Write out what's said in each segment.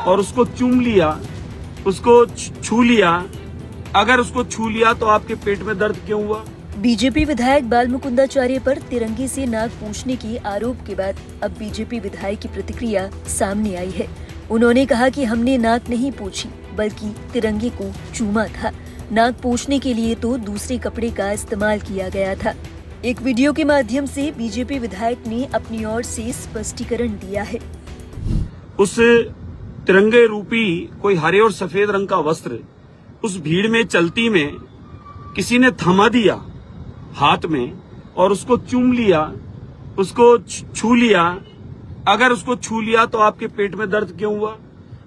और उसको चूम लिया, उसको छू लिया, अगर उसको छू लिया तो आपके पेट में दर्द क्यों हुआ? बीजेपी विधायक बाल मुकुंदाचार्य पर तिरंगे से नाक पूछने के आरोप के बाद अब बीजेपी विधायक की प्रतिक्रिया सामने आई है। उन्होंने कहा कि हमने नाक नहीं पूछी बल्कि तिरंगे को चूमा था। नाक पूछने के लिए तो दूसरे कपड़े का इस्तेमाल किया गया था। एक वीडियो के माध्यम से बीजेपी विधायक ने अपनी ओर से स्पष्टीकरण दिया है। उस तिरंगे रूपी कोई हरे और सफेद रंग का वस्त्र उस भीड़ में चलती में किसी ने थमा दिया हाथ में और उसको चूम लिया, उसको छू लिया। अगर उसको छू लिया तो आपके पेट में दर्द क्यों हुआ?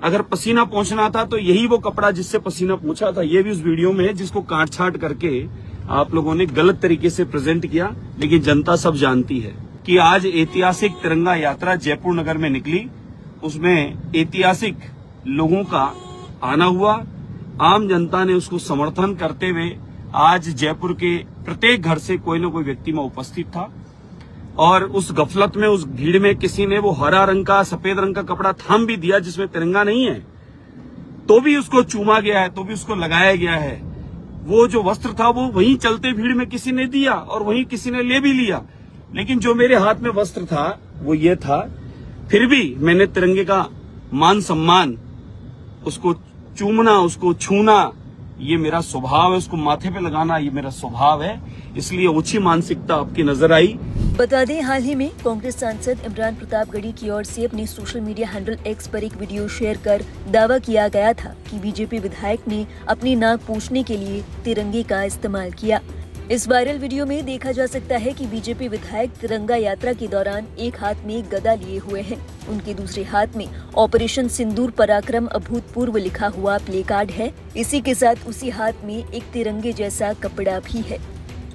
अगर पसीना पहुंचना था तो यही वो कपड़ा जिससे पसीना पहुंचा था। ये भी उस वीडियो में है जिसको काट छाट करके आप लोगों ने गलत तरीके से प्रेजेंट किया, लेकिन जनता सब जानती है कि आज ऐतिहासिक तिरंगा यात्रा जयपुर नगर में निकली। उसमें ऐतिहासिक लोगों का आना हुआ, आम जनता ने उसको समर्थन करते हुए आज जयपुर के प्रत्येक घर से कोई न कोई व्यक्ति में उपस्थित था और उस गफलत में, उस भीड़ में किसी ने वो हरा रंग का सफेद रंग का कपड़ा थाम भी दिया जिसमें तिरंगा नहीं है, तो भी उसको चूमा गया है, तो भी उसको लगाया गया है। वो जो वस्त्र था वो वहीं चलते भीड़ में किसी ने दिया और वहीं किसी ने ले भी लिया, लेकिन जो मेरे हाथ में वस्त्र था वो ये था। फिर भी मैंने तिरंगे का मान सम्मान, उसको चूमना, उसको छूना, ये मेरा स्वभाव है। उसको माथे पे लगाना ये मेरा स्वभाव है, इसलिए ऊंची मानसिकता आपकी नजर आई। बता दें, हाल ही में कांग्रेस सांसद इमरान प्रतापगढ़ी की ओर से अपने सोशल मीडिया हैंडल एक्स पर एक वीडियो शेयर कर दावा किया गया था कि बीजेपी विधायक ने अपनी नाक पूछने के लिए तिरंगे का इस्तेमाल किया। इस वायरल वीडियो में देखा जा सकता है कि बीजेपी विधायक तिरंगा यात्रा के दौरान एक हाथ में गदा लिए हुए हैं। उनके दूसरे हाथ में ऑपरेशन सिंदूर पराक्रम अभूतपूर्व लिखा हुआ प्ले कार्ड है। इसी के साथ उसी हाथ में एक तिरंगे जैसा कपड़ा भी है।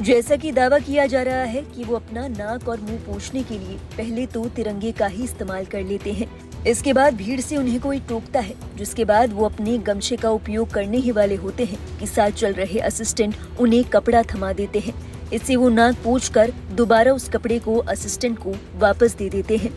जैसा कि दावा किया जा रहा है कि वो अपना नाक और मुंह पोंछने के लिए पहले तो तिरंगे का ही इस्तेमाल कर लेते हैं। इसके बाद भीड़ से उन्हें कोई टोकता है, जिसके बाद वो अपने गमछे का उपयोग करने ही वाले होते हैं कि साथ चल रहे असिस्टेंट उन्हें कपड़ा थमा देते हैं। इससे वो नाक पोंछकर दोबारा उस कपड़े को असिस्टेंट को वापस दे देते हैं।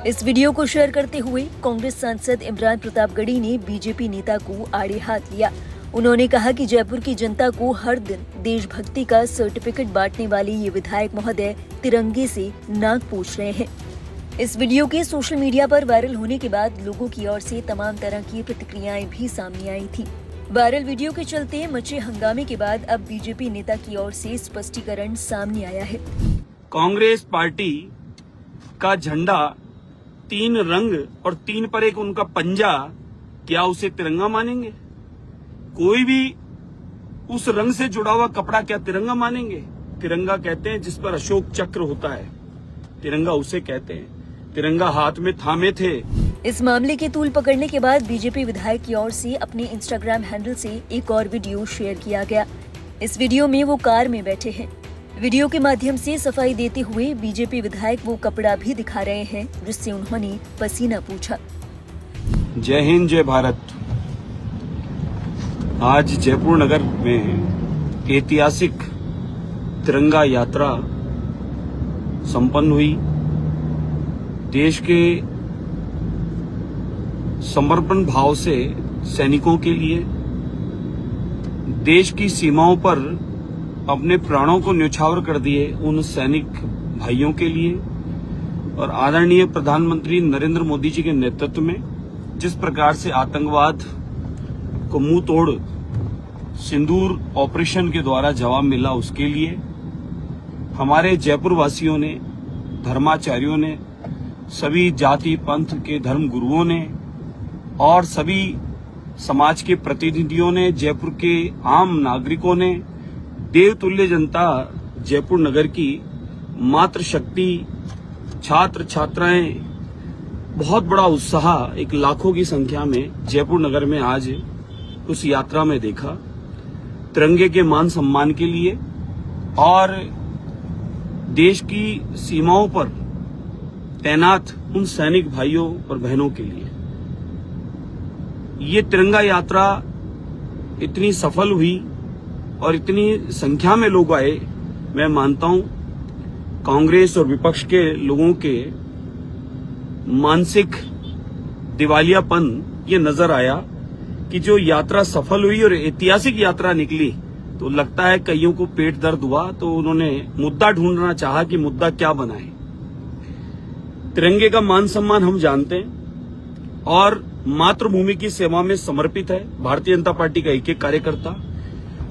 इस वीडियो को शेयर करते हुए कांग्रेस सांसद इमरान प्रतापगढ़ी ने बीजेपी नेता को आड़े हाथ लिया। उन्होंने कहा कि जयपुर की जनता को हर दिन देशभक्ति का सर्टिफिकेट बांटने वाले ये विधायक महोदय तिरंगे से नाक पूछ रहे हैं। इस वीडियो के सोशल मीडिया पर वायरल होने के बाद लोगों की ओर से तमाम तरह की प्रतिक्रियाएं भी सामने आई थी। वायरल वीडियो के चलते मचे हंगामे के बाद अब बीजेपी नेता की ओर से स्पष्टीकरण सामने आया है। कांग्रेस पार्टी का झंडा 3 रंग और 3 पर एक उनका पंजा, क्या उसे तिरंगा मानेंगे? कोई भी उस रंग से जुड़ा हुआ कपड़ा क्या तिरंगा मानेंगे? तिरंगा कहते हैं जिस पर अशोक चक्र होता है, तिरंगा उसे कहते हैं। तिरंगा हाथ में थामे थे। इस मामले के तूल पकड़ने के बाद बीजेपी विधायक की ओर से अपने इंस्टाग्राम हैंडल से एक और वीडियो शेयर किया गया। इस वीडियो में वो कार में बैठे हैं। वीडियो के माध्यम से सफाई देते हुए बीजेपी विधायक वो कपड़ा भी दिखा रहे हैं जिससे उन्होंने पसीना पूछा। जय हिंद, जय भारत। आज जयपुर नगर में ऐतिहासिक तिरंगा यात्रा संपन्न हुई। देश के समर्पण भाव से सैनिकों के लिए, देश की सीमाओं पर अपने प्राणों को न्यौछावर कर दिए उन सैनिक भाइयों के लिए, और आदरणीय प्रधानमंत्री नरेंद्र मोदी जी के नेतृत्व में जिस प्रकार से आतंकवाद को मुंह तोड़ सिंदूर ऑपरेशन के द्वारा जवाब मिला, उसके लिए हमारे जयपुर वासियों ने, धर्माचार्यों ने, सभी जाति पंथ के धर्म गुरुओं ने और सभी समाज के प्रतिनिधियों ने, जयपुर के आम नागरिकों ने, देवतुल्य जनता जयपुर नगर की मातृशक्ति, छात्र छात्राएं, बहुत बड़ा उत्साह एक लाखों की संख्या में जयपुर नगर में आज उस यात्रा में देखा। तिरंगे के मान सम्मान के लिए और देश की सीमाओं पर तैनात उन सैनिक भाइयों और बहनों के लिए ये तिरंगा यात्रा इतनी सफल हुई और इतनी संख्या में लोग आए। मैं मानता हूं कांग्रेस और विपक्ष के लोगों के मानसिक दिवालियापन ये नजर आया कि जो यात्रा सफल हुई और ऐतिहासिक यात्रा निकली तो लगता है कईयों को पेट दर्द हुआ, तो उन्होंने मुद्दा ढूंढना चाहा कि मुद्दा क्या बनाए। तिरंगे का मान सम्मान हम जानते हैं और मातृभूमि की सेवा में समर्पित है भारतीय जनता पार्टी का एक एक कार्यकर्ता।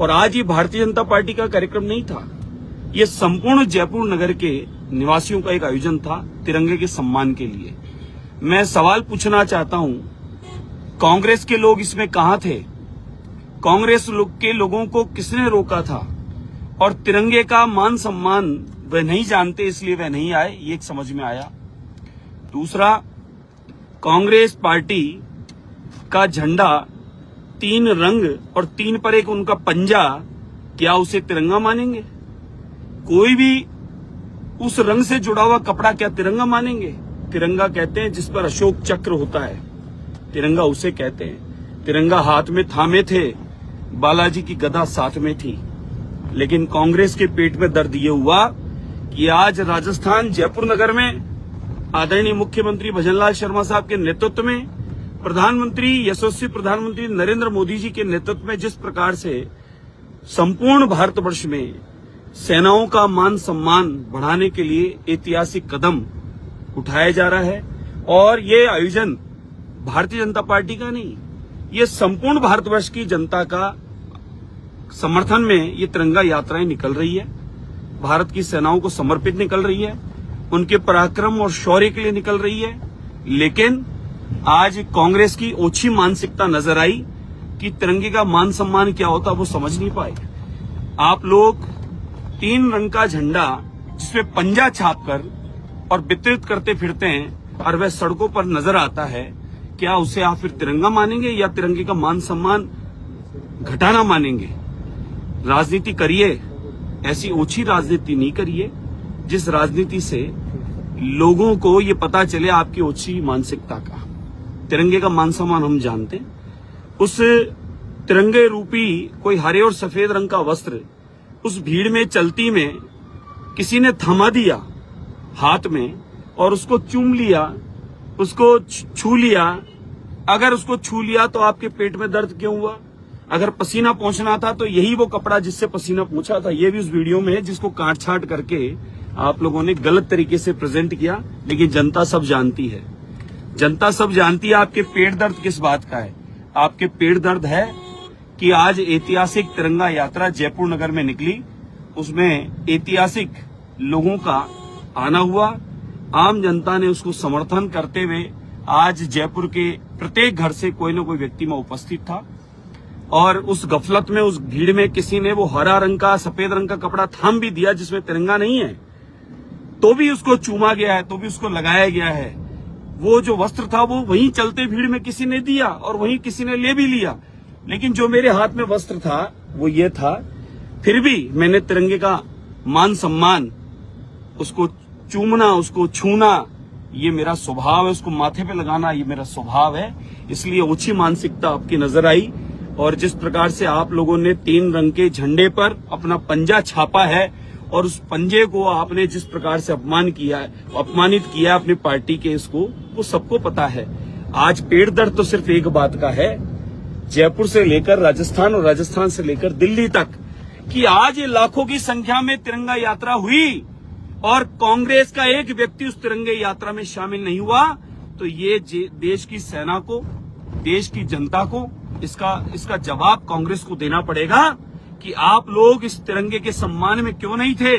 और आज ये भारतीय जनता पार्टी का कार्यक्रम नहीं था, ये संपूर्ण जयपुर नगर के निवासियों का एक आयोजन था तिरंगे के सम्मान के लिए। मैं सवाल पूछना चाहता हूं, कांग्रेस के लोग इसमें कहां थे? कांग्रेस के लोगों को किसने रोका था? और तिरंगे का मान सम्मान वह नहीं जानते इसलिए वह नहीं आए, ये एक समझ में आया। दूसरा, कांग्रेस पार्टी का झंडा 3 रंग और 3 पर एक उनका पंजा, क्या उसे तिरंगा मानेंगे? कोई भी उस रंग से जुड़ा हुआ कपड़ा क्या तिरंगा मानेंगे? तिरंगा कहते हैं जिस पर अशोक चक्र होता है, तिरंगा उसे कहते हैं। तिरंगा हाथ में थामे थे, बालाजी की गदा साथ में थी। लेकिन कांग्रेस के पेट में दर्द ये हुआ कि आज राजस्थान जयपुर नगर में आदरणीय मुख्यमंत्री भजनलाल शर्मा साहब के नेतृत्व में, प्रधानमंत्री यशस्वी प्रधानमंत्री नरेंद्र मोदी जी के नेतृत्व में जिस प्रकार से संपूर्ण भारतवर्ष में सेनाओं का मान सम्मान बढ़ाने के लिए ऐतिहासिक कदम उठाया जा रहा है, और ये आयोजन भारतीय जनता पार्टी का नहीं, ये संपूर्ण भारतवर्ष की जनता का समर्थन में ये तिरंगा यात्राएं निकल रही है। भारत की सेनाओं को समर्पित निकल रही है, उनके पराक्रम और शौर्य के लिए निकल रही है। लेकिन आज कांग्रेस की ओछी मानसिकता नजर आई कि तिरंगे का मान सम्मान क्या होता वो समझ नहीं पाए। आप लोग 3 रंग का झंडा जिसमें पंजा छापकर और वितरित करते फिरते हैं और वह सड़कों पर नजर आता है, क्या उसे आप फिर तिरंगा मानेंगे या तिरंगे का मान सम्मान घटाना मानेंगे? राजनीति करिए, ऐसी ओछी राजनीति नहीं करिए जिस राजनीति से लोगों को ये पता चले आपकी ओछी मानसिकता का। तिरंगे का मान सम्मान हम जानते हैं। उस तिरंगे रूपी कोई हरे और सफेद रंग का वस्त्र उस भीड़ में चलती में किसी ने थमा दिया हाथ में और उसको चूम लिया, उसको छू लिया। अगर उसको छू लिया तो आपके पेट में दर्द क्यों हुआ? अगर पसीना पहुंचना था तो यही वो कपड़ा जिससे पसीना पहुंचा था। ये भी उस वीडियो में है जिसको काट छाट करके आप लोगों ने गलत तरीके से प्रेजेंट किया। लेकिन जनता सब जानती है, जनता सब जानती है आपके पेट दर्द किस बात का है। आपके पेट दर्द है कि आज ऐतिहासिक तिरंगा यात्रा जयपुर नगर में निकली, उसमें ऐतिहासिक लोगों का आना हुआ। आम जनता ने उसको समर्थन करते हुए आज जयपुर के प्रत्येक घर से कोई न कोई व्यक्ति में उपस्थित था, और उस गफलत में, उस भीड़ में किसी ने वो हरा रंग का सफेद रंग का कपड़ा थाम भी दिया जिसमें तिरंगा नहीं है, तो भी उसको चूमा गया है, तो भी उसको लगाया गया है। वो जो वस्त्र था वो वहीं चलते भीड़ में किसी ने दिया और वहीं किसी ने ले भी लिया। लेकिन जो मेरे हाथ में वस्त्र था वो ये था, फिर भी मैंने तिरंगे का मान सम्मान, उसको चूमना, उसको छूना, ये मेरा स्वभाव है, उसको माथे पे लगाना ये मेरा स्वभाव है। इसलिए ओछी मानसिकता आपकी नजर आई। और जिस प्रकार से आप लोगों ने 3 रंग के झंडे पर अपना पंजा छापा है और उस पंजे को आपने जिस प्रकार से अपमानित किया है अपनी पार्टी के, इसको वो सबको पता है। आज पेट दर्द तो सिर्फ एक बात का है, जयपुर से लेकर राजस्थान और राजस्थान से लेकर दिल्ली तक, कि आज ये लाखों की संख्या में तिरंगा यात्रा हुई और कांग्रेस का एक व्यक्ति उस तिरंगे यात्रा में शामिल नहीं हुआ, तो ये देश की सेना को, देश की जनता को इसका जवाब कांग्रेस को देना पड़ेगा कि आप लोग इस तिरंगे के सम्मान में क्यों नहीं थे।